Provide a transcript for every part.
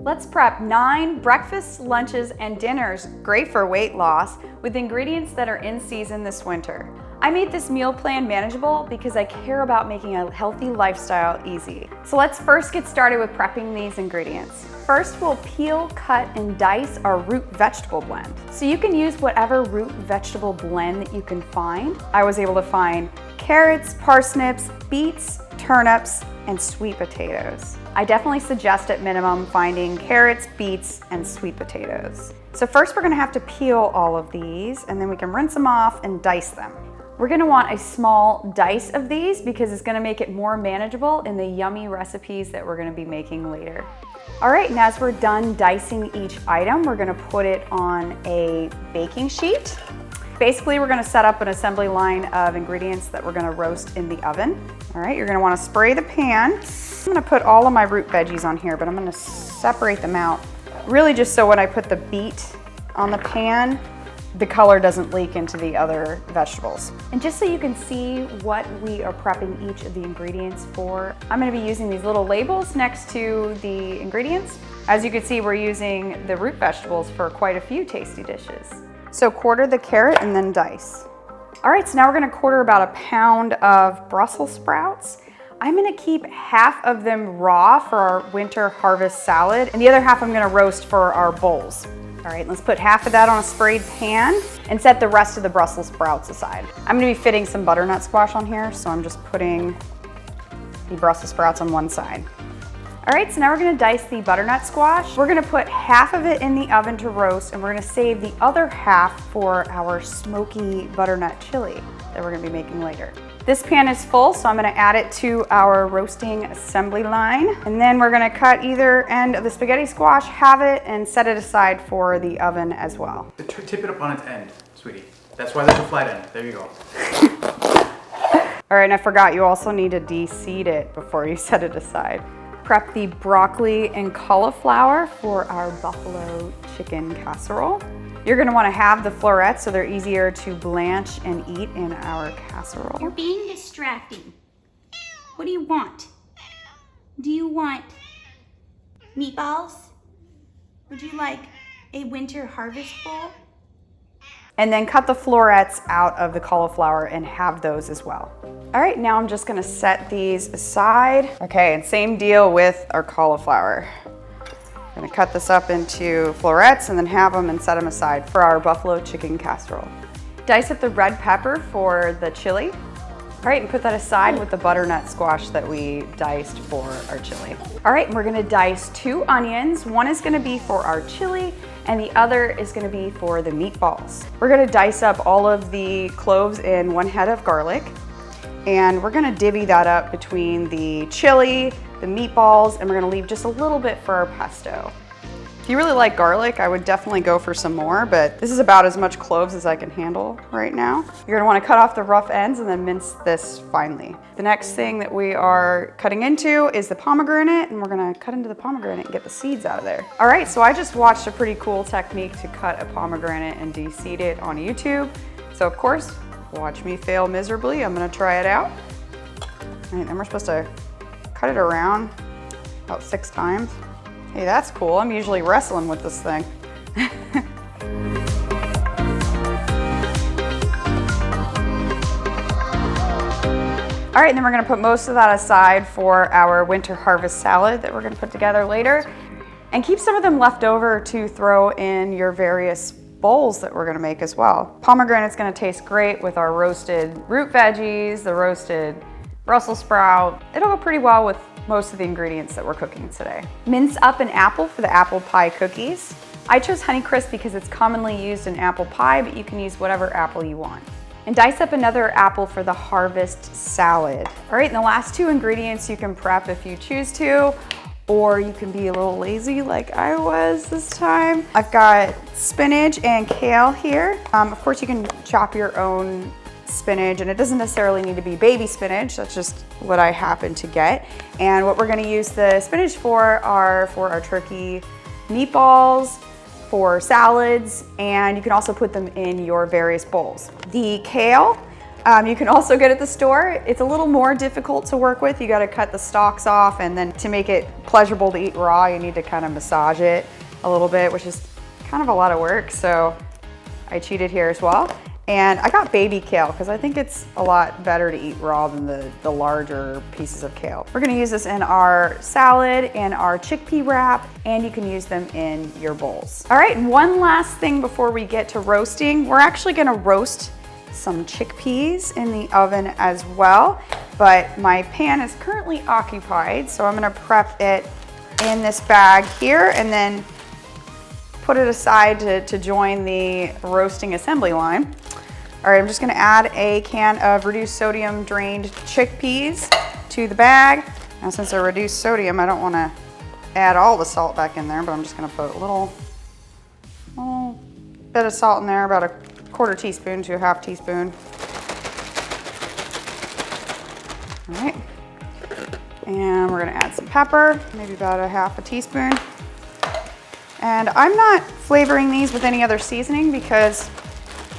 Let's prep 9 breakfasts, lunches, and dinners, great for weight loss, with ingredients that are in season this winter. I made this meal plan manageable because I care about making a healthy lifestyle easy. So let's first get started with prepping these ingredients. First, we'll peel, cut, and dice our root vegetable blend. So you can use whatever root vegetable blend that you can find. I was able to find carrots, parsnips, beets, turnips, and sweet potatoes. I definitely suggest at minimum finding carrots, beets, and sweet potatoes. So first we're gonna have to peel all of these, and then we can rinse them off and dice them. We're gonna want a small dice of these because it's gonna make it more manageable in the yummy recipes that we're gonna be making later. All right, and as we're done dicing each item, we're gonna put it on a baking sheet. Basically, we're gonna set up an assembly line of ingredients that we're gonna roast in the oven. All right, you're gonna wanna spray the pan. I'm gonna put all of my root veggies on here, but I'm gonna separate them out. Really just so when I put the beet on the pan, the color doesn't leak into the other vegetables. And just so you can see what we are prepping each of the ingredients for, I'm gonna be using these little labels next to the ingredients. As you can see, we're using the root vegetables for quite a few tasty dishes. So quarter the carrot and then dice. All right, so now we're gonna quarter about a pound of Brussels sprouts. I'm gonna keep half of them raw for our winter harvest salad, and the other half I'm gonna roast for our bowls. All right, let's put half of that on a sprayed pan and set the rest of the Brussels sprouts aside. I'm gonna be fitting some butternut squash on here, so I'm just putting the Brussels sprouts on one side. All right, so now we're gonna dice the butternut squash. We're gonna put half of it in the oven to roast, and we're gonna save the other half for our smoky butternut chili that we're gonna be making later. This pan is full, so I'm gonna add it to our roasting assembly line. And then we're gonna cut either end of the spaghetti squash, halve it, and set it aside for the oven as well. Tip it up on its end, sweetie. That's why there's a flat end. There you go. All right, and I forgot, you also need to de-seed it before you set it aside. Prep the broccoli and cauliflower for our buffalo chicken casserole. You're gonna wanna have the florets so they're easier to blanch and eat in our casserole. You're being distracting. What do you want? Do you want meatballs? Would you like a winter harvest bowl? And then cut the florets out of the cauliflower and have those as well. All right, now I'm just gonna set these aside. Okay, and same deal with our cauliflower. I'm gonna cut this up into florets and then have them and set them aside for our buffalo chicken casserole. Dice up the red pepper for the chili. All right, and put that aside with the butternut squash that we diced for our chili. All right, and we're gonna dice 2 onions. One is gonna be for our chili and the other is gonna be for the meatballs. We're gonna dice up all of the cloves and 1 head of garlic, and we're gonna divvy that up between the chili, the meatballs, and we're gonna leave just a little bit for our pesto. If you really like garlic, I would definitely go for some more, but this is about as much cloves as I can handle right now. You're gonna wanna cut off the rough ends and then mince this finely. The next thing that we are cutting into is the pomegranate, and we're gonna cut into the pomegranate and get the seeds out of there. All right, so I just watched a pretty cool technique to cut a pomegranate and de-seed it on YouTube. So of course, watch me fail miserably. I'm gonna try it out. All right, then we're supposed to cut it around about 6 times. Hey, that's cool. I'm usually wrestling with this thing. All right, and then we're gonna put most of that aside for our winter harvest salad that we're gonna put together later. And keep some of them left over to throw in your various bowls that we're gonna make as well. Pomegranate's gonna taste great with our roasted root veggies, the roasted Brussels sprout. It'll go pretty well with most of the ingredients that we're cooking today. Mince up an apple for the apple pie cookies. I chose Honeycrisp because it's commonly used in apple pie, but you can use whatever apple you want. And dice up another apple for the harvest salad. All right, and the last 2 ingredients you can prep if you choose to, or you can be a little lazy like I was this time. I've got spinach and kale here. Of course, you can chop your own spinach, and it doesn't necessarily need to be baby spinach. That's just what I happen to get. And what we're gonna use the spinach for are for our turkey meatballs, for salads, and you can also put them in your various bowls. The kale You can also get it at the store. It's a little more difficult to work with. You got to cut the stalks off, and then to make it pleasurable to eat raw, you need to kind of massage it a little bit, which is kind of a lot of work. So I cheated here as well. And I got baby kale because I think it's a lot better to eat raw than the larger pieces of kale. We're gonna use this in our salad and our chickpea wrap, and you can use them in your bowls. All right, and one last thing before we get to roasting. We're actually gonna roast some chickpeas in the oven as well, but my pan is currently occupied, so I'm gonna prep it in this bag here and then put it aside to join the roasting assembly line. All right, I'm just gonna add a can of reduced sodium drained chickpeas to the bag. Now, since they're reduced sodium, I don't wanna add all the salt back in there, but I'm just gonna put a little bit of salt in there, about a quarter teaspoon to a half teaspoon. All right, and we're gonna add some pepper, maybe about a half a teaspoon. And I'm not flavoring these with any other seasoning because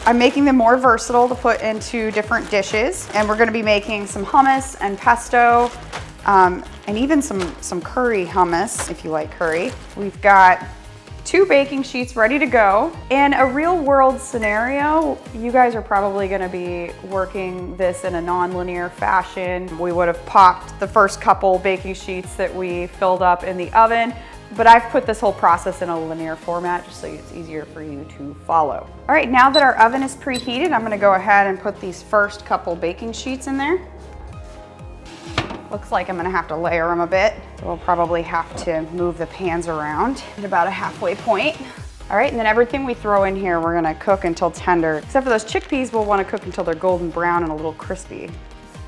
I'm making them more versatile to put into different dishes. And we're gonna be making some hummus and pesto, and even some curry hummus, if you like curry. We've got 2 baking sheets ready to go. In a real world scenario, you guys are probably gonna be working this in a non-linear fashion. We would have popped the first couple baking sheets that we filled up in the oven, but I've put this whole process in a linear format just so it's easier for you to follow. All right, now that our oven is preheated, I'm gonna go ahead and put these first couple baking sheets in there. Looks like I'm gonna have to layer them a bit. So we'll probably have to move the pans around at about a halfway point. All right, and then everything we throw in here, we're gonna cook until tender. Except for those chickpeas, we'll wanna cook until they're golden brown and a little crispy.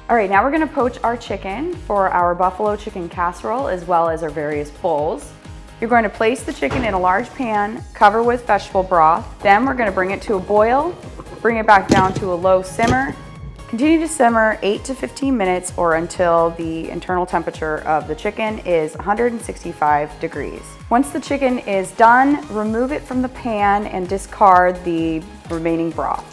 All right, now we're gonna poach our chicken for our buffalo chicken casserole as well as our various bowls. You're going to place the chicken in a large pan, cover with vegetable broth. Then we're going to bring it to a boil, bring it back down to a low simmer. Continue to simmer 8 to 15 minutes or until the internal temperature of the chicken is 165 degrees. Once the chicken is done, remove it from the pan and discard the remaining broth.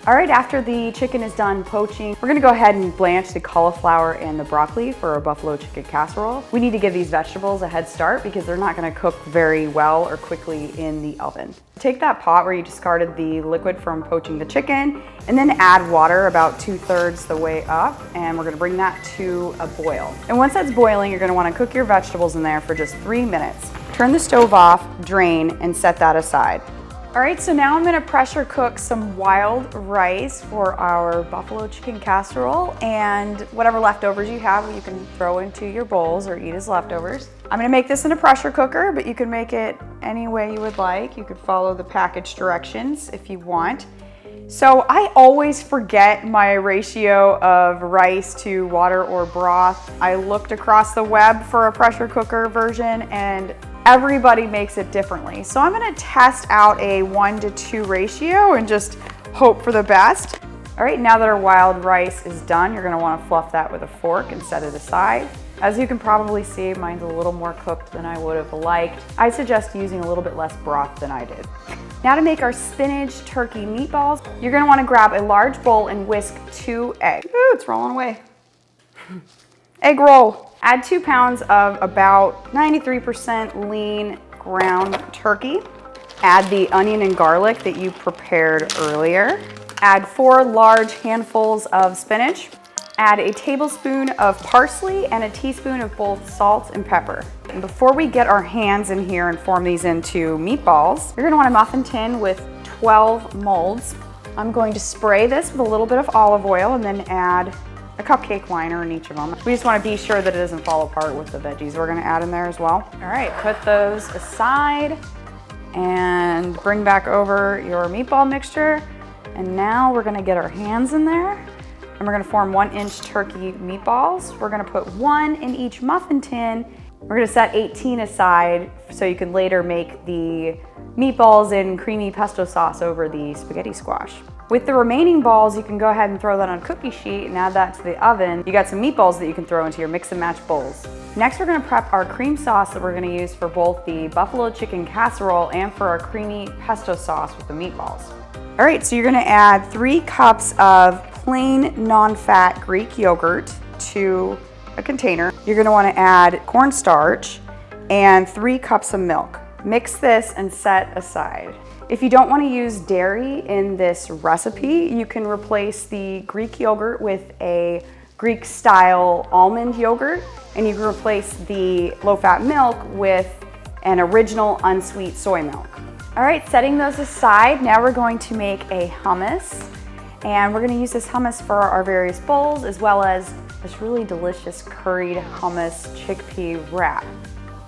All right, after the chicken is done poaching, we're gonna go ahead and blanch the cauliflower and the broccoli for a buffalo chicken casserole. We need to give these vegetables a head start because they're not gonna cook very well or quickly in the oven. Take that pot where you discarded the liquid from poaching the chicken and then add water about 2/3 the way up, and we're gonna bring that to a boil. And once that's boiling, you're gonna wanna cook your vegetables in there for just 3 minutes. Turn the stove off, drain, and set that aside. All right, so now I'm gonna pressure cook some wild rice for our buffalo chicken casserole, and whatever leftovers you have, you can throw into your bowls or eat as leftovers. I'm gonna make this in a pressure cooker, but you can make it any way you would like. You could follow the package directions if you want. So I always forget my ratio of rice to water or broth. I looked across the web for a pressure cooker version and everybody makes it differently. So I'm gonna test out a 1-to-2 ratio and just hope for the best. All right, now that our wild rice is done, you're gonna wanna fluff that with a fork and set it aside. As you can probably see, mine's a little more cooked than I would have liked. I suggest using a little bit less broth than I did. Now to make our spinach turkey meatballs, you're gonna wanna grab a large bowl and whisk 2 eggs. Ooh, it's rolling away. Egg roll. Add 2 pounds of about 93% lean ground turkey. Add the onion and garlic that you prepared earlier. Add 4 large handfuls of spinach. Add a tablespoon of parsley and a teaspoon of both salt and pepper. And before we get our hands in here and form these into meatballs, you're gonna want a muffin tin with 12 molds. I'm going to spray this with a little bit of olive oil and then add a cupcake liner in each of them. We just want to be sure that it doesn't fall apart with the veggies we're going to add in there as well. All right, put those aside and bring back over your meatball mixture. And now we're going to get our hands in there and we're going to form 1-inch turkey meatballs. We're going to put 1 in each muffin tin. We're going to set 18 aside so you can later make the meatballs in creamy pesto sauce over the spaghetti squash. With the remaining balls, you can go ahead and throw that on a cookie sheet and add that to the oven. You got some meatballs that you can throw into your mix and match bowls. Next, we're gonna prep our cream sauce that we're gonna use for both the buffalo chicken casserole and for our creamy pesto sauce with the meatballs. All right, so you're gonna add 3 cups of plain non-fat Greek yogurt to a container. You're gonna wanna add cornstarch and 3 cups of milk. Mix this and set aside. If you don't want to use dairy in this recipe, you can replace the Greek yogurt with a Greek style almond yogurt, and you can replace the low-fat milk with an original unsweet soy milk. All right, setting those aside, now we're going to make a hummus, and we're going to use this hummus for our various bowls, as well as this really delicious curried hummus chickpea wrap.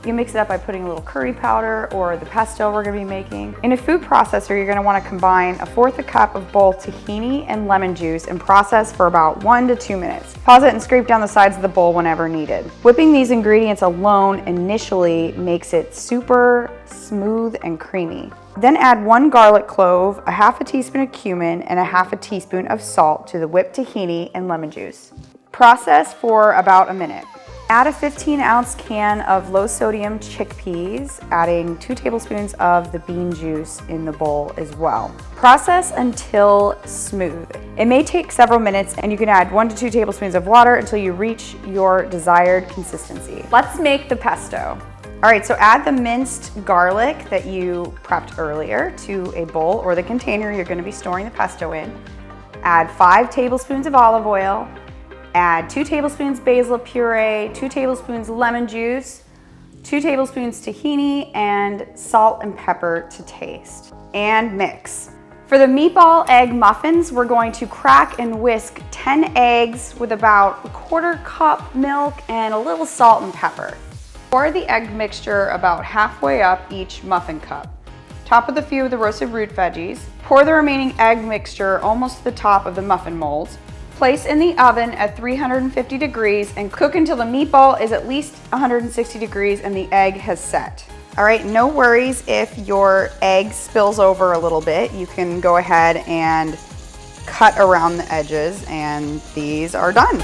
You mix it up by putting a little curry powder or the pesto we're gonna be making. In a food processor, you're gonna wanna combine 1/4 cup of both tahini and lemon juice and process for about 1 to 2 minutes. Pause it and scrape down the sides of the bowl whenever needed. Whipping these ingredients alone initially makes it super smooth and creamy. Then add 1 garlic clove, 1/2 teaspoon of cumin, and 1/2 teaspoon of salt to the whipped tahini and lemon juice. Process for about a minute. Add a 15-ounce can of low-sodium chickpeas, adding 2 tablespoons of the bean juice in the bowl as well. Process until smooth. It may take several minutes, and you can add 1 to 2 tablespoons of water until you reach your desired consistency. Let's make the pesto. All right, so add the minced garlic that you prepped earlier to a bowl or the container you're going to be storing the pesto in. Add 5 tablespoons of olive oil. Add 2 tablespoons basil puree, 2 tablespoons lemon juice, 2 tablespoons tahini, and salt and pepper to taste. And mix. For the meatball egg muffins, we're going to crack and whisk 10 eggs with about 1/4 cup milk and a little salt and pepper. Pour the egg mixture about halfway up each muffin cup. Top with a few of the roasted root veggies. Pour the remaining egg mixture almost to the top of the muffin molds. Place in the oven at 350 degrees and cook until the meatball is at least 160 degrees and the egg has set. All right, no worries if your egg spills over a little bit. You can go ahead and cut around the edges, and these are done.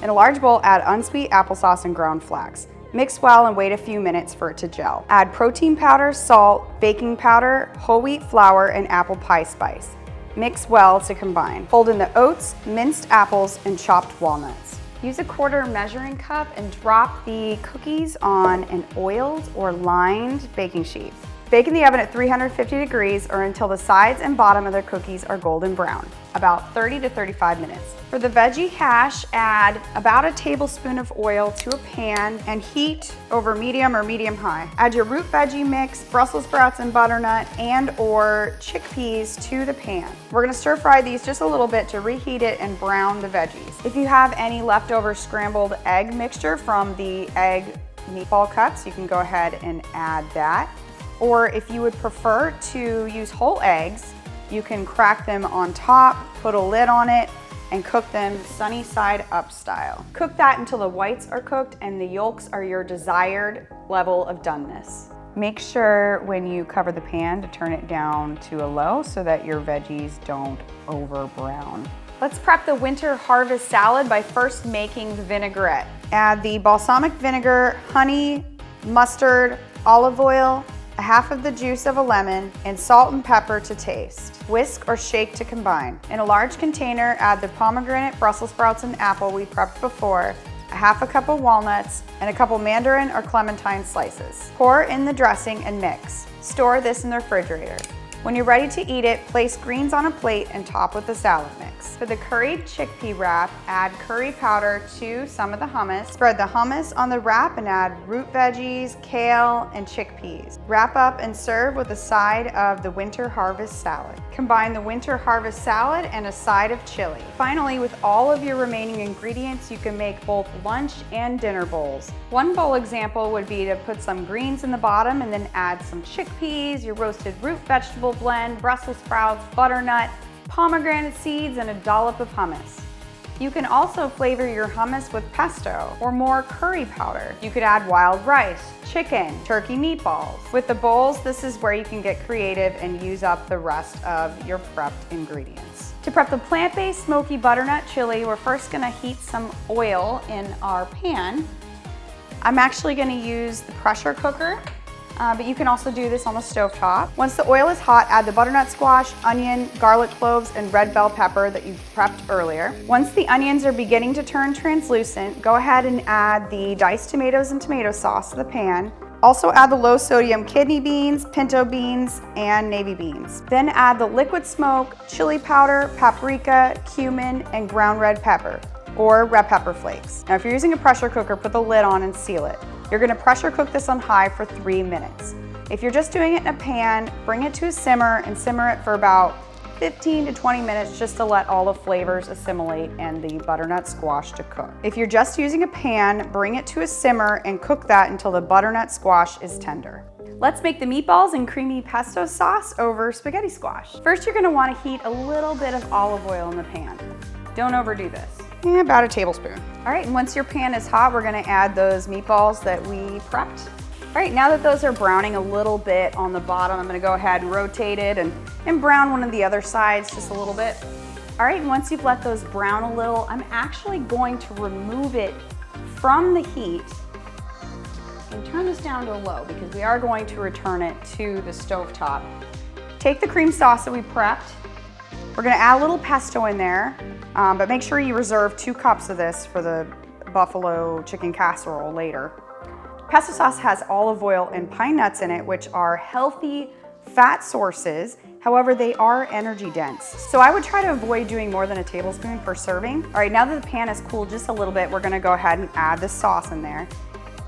In a large bowl, add unsweet applesauce and ground flax. Mix well and wait a few minutes for it to gel. Add protein powder, salt, baking powder, whole wheat flour, and apple pie spice. Mix well to combine. Fold in the oats, minced apples, and chopped walnuts. Use a 1/4 measuring cup and drop the cookies on an oiled or lined baking sheet. Bake in the oven at 350 degrees or until the sides and bottom of the cookies are golden brown, about 30 to 35 minutes. For the veggie hash, add about 1 tablespoon of oil to a pan and heat over medium or medium-high. Add your root veggie mix, Brussels sprouts and butternut, and or chickpeas to the pan. We're gonna stir fry these just a little bit to reheat it and brown the veggies. If you have any leftover scrambled egg mixture from the egg meatball cups, you can go ahead and add that. Or if you would prefer to use whole eggs, you can crack them on top, put a lid on it, and cook them sunny side up style. Cook that until the whites are cooked and the yolks are your desired level of doneness. Make sure when you cover the pan to turn it down to a low so that your veggies don't over brown. Let's prep the winter harvest salad by first making the vinaigrette. Add the balsamic vinegar, honey, mustard, olive oil, 1/2 of the juice of a lemon, and salt and pepper to taste. Whisk or shake to combine. In a large container, add the pomegranate, Brussels sprouts, and apple we prepped before, 1/2 cup of walnuts, and a couple mandarin or clementine slices. Pour in the dressing and mix. Store this in the refrigerator. When you're ready to eat it, place greens on a plate and top with the salad mix. For the curried chickpea wrap, add curry powder to some of the hummus. Spread the hummus on the wrap and add root veggies, kale, and chickpeas. Wrap up and serve with a side of the winter harvest salad. Combine the winter harvest salad and a side of chili. Finally, with all of your remaining ingredients, you can make both lunch and dinner bowls. One bowl example would be to put some greens in the bottom and then add some chickpeas, your roasted root vegetable blend, Brussels sprouts, butternut, pomegranate seeds, and a dollop of hummus. You can also flavor your hummus with pesto or more curry powder. You could add wild rice, chicken, turkey meatballs. With the bowls, this is where you can get creative and use up the rest of your prepped ingredients. To prep the plant-based smoky butternut chili, we're first gonna heat some oil in our pan. I'm actually gonna use the pressure cooker. but you can also do this on the stovetop. Once the oil is hot, add the butternut squash, onion, garlic cloves, and red bell pepper that you prepped earlier. Once the onions are beginning to turn translucent, go ahead and add the diced tomatoes and tomato sauce to the pan. Also add the low sodium kidney beans, pinto beans, and navy beans. Then add the liquid smoke, chili powder, paprika, cumin, and ground red pepper, or red pepper flakes. Now if you're using a pressure cooker, put the lid on and seal it. You're gonna pressure cook this on high for 3 minutes. If you're just doing it in a pan, bring it to a simmer and simmer it for about 15 to 20 minutes just to let all the flavors assimilate and the butternut squash to cook. If you're just using a pan, bring it to a simmer and cook that until the butternut squash is tender. Let's make the meatballs and creamy pesto sauce over spaghetti squash. First, you're gonna wanna heat a little bit of olive oil in the pan. Don't overdo this. About a tablespoon. All right, and once your pan is hot, we're gonna add those meatballs that we prepped. All right, now that those are browning a little bit on the bottom, I'm gonna go ahead and rotate it and brown one of the other sides just a little bit. All right, and once you've let those brown a little, I'm actually going to remove it from the heat and turn this down to low because we are going to return it to the stovetop. Take the cream sauce that we prepped. We're gonna add a little pesto in there, but make sure you reserve 2 cups of this for the buffalo chicken casserole later. Pesto sauce has olive oil and pine nuts in it, which are healthy fat sources. However, they are energy dense. So I would try to avoid doing more than a tablespoon per serving. All right, now that the pan is cooled just a little bit, we're gonna go ahead and add the sauce in there.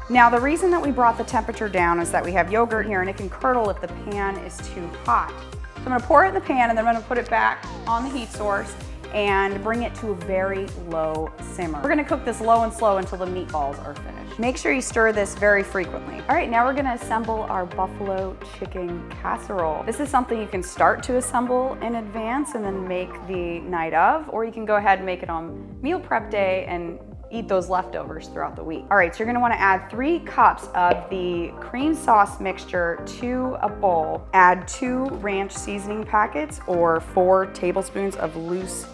Now, the reason that we brought the temperature down is that we have yogurt here and it can curdle if the pan is too hot. So I'm gonna pour it in the pan and then I'm gonna put it back on the heat source and bring it to a very low simmer. We're gonna cook this low and slow until the meatballs are finished. Make sure you stir this very frequently. All right, now we're gonna assemble our buffalo chicken casserole. This is something you can start to assemble in advance and then make the night of, or you can go ahead and make it on meal prep day and eat those leftovers throughout the week. All right, so you're gonna wanna add 3 cups of the cream sauce mixture to a bowl. Add 2 ranch seasoning packets or 4 tablespoons of loose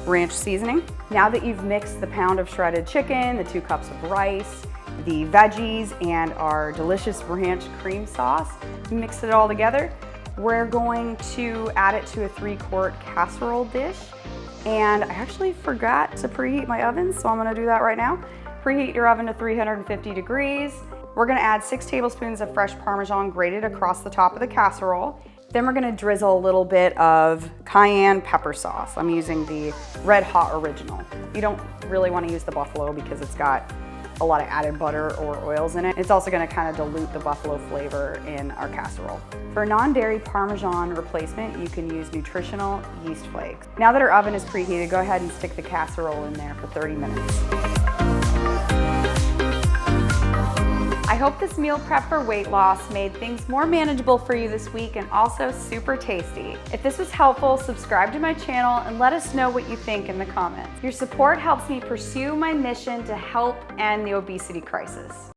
ranch seasoning. Now that you've mixed the pound of shredded chicken, the 2 cups of rice, the veggies, and our delicious ranch cream sauce, mix it all together, we're going to add it to a 3-quart casserole dish. And I actually forgot to preheat my oven, so I'm gonna do that right now. Preheat your oven to 350 degrees. We're gonna add 6 tablespoons of fresh Parmesan grated across the top of the casserole. Then we're gonna drizzle a little bit of cayenne pepper sauce. I'm using the Red Hot Original. You don't really wanna use the buffalo because it's got a lot of added butter or oils in it. It's also gonna kind of dilute the buffalo flavor in our casserole. For non-dairy Parmesan replacement, you can use nutritional yeast flakes. Now that our oven is preheated, go ahead and stick the casserole in there for 30 minutes. I hope this meal prep for weight loss made things more manageable for you this week and also super tasty. If this was helpful, subscribe to my channel and let us know what you think in the comments. Your support helps me pursue my mission to help end the obesity crisis.